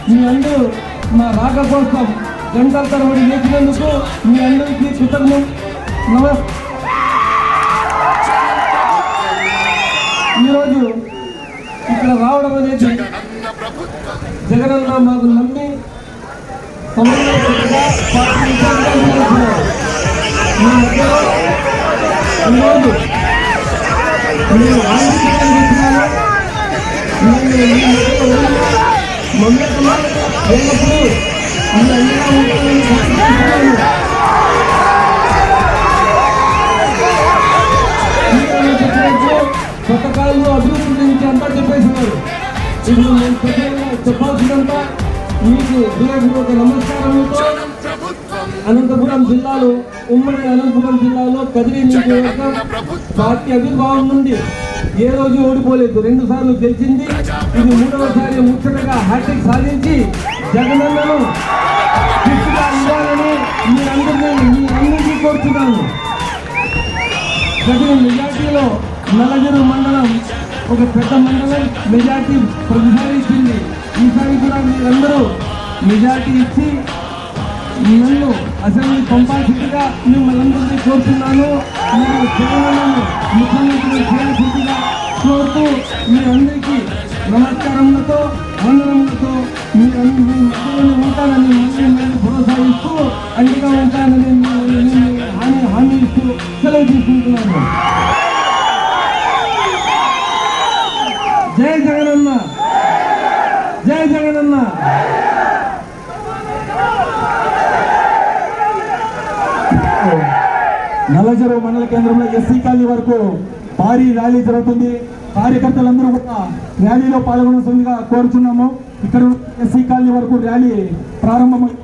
మీ అందరూ మా రాక కోసం గంటల తరబడి వేసినందుకు మీ అందరికీ కృతజ్ఞం. ఈరోజు ఇక్కడ రావడం అనేది జగనన్న మాకు నమ్మి ఈరోజు మీరు పథకాలను అభివృద్ధి గురించి అంతా చెప్పేసినారు. ఇప్పుడు నేను చెప్పాల్సినంత మీకు హృదయపూర్వక నమస్కారములతో అనంతపురం జిల్లాలో ఉమ్మడి అనంతపురం జిల్లాలో కదిరి నియోజకవర్గం పార్టీ ఆవిర్భావం నుండి ఏ రోజు ఓడిపోలేదు. 2 సార్లు గెలిచింది. ఇది 3వసారి ముచ్చటగా హ్యాట్రిక్ సాధించి జగనన్నను పూర్తిగా ఇవ్వాలని మీ అందరికీ కోరుతున్నాను. కదిరి మెజార్టీలో నల్లజరు మండలం ఒక పెద్ద మండలం మెజార్టీ ప్రతిసారి ఇచ్చింది. ఈసారి కూడా మీరందరూ మెజార్టీ ఇచ్చి నన్ను అసెంబ్లీ పంపాల్సిందిగా మిమ్మల్ని అందరినీ కోరుతున్నాను. మీరు జగనన్నను ముఖ్యమంత్రి చేయాల్సిందిగా కోరుతూ మీ అందరికీ నమస్కారములతో వందనములతో మీ మధ్యలో ఉంటానని మళ్ళీ భరోసా ఇస్తూ అండగా ఉంటానని హామీ ఇస్తూ సెలవు తీసుకుంటున్నాను. జై జగనన్న, జై జగనన్న. నల్లజరు మండల కేంద్రంలో ఎస్సీ కాలనీ వరకు భారీ ర్యాలీ జరుగుతుంది. కార్యకర్తలందరూ కూడా ర్యాలీలో పాల్గొనాల్సిందిగా కోరుచున్నాము. ఇక్కడ ఎస్సీ కాలనీ వరకు ర్యాలీ ప్రారంభమైంది.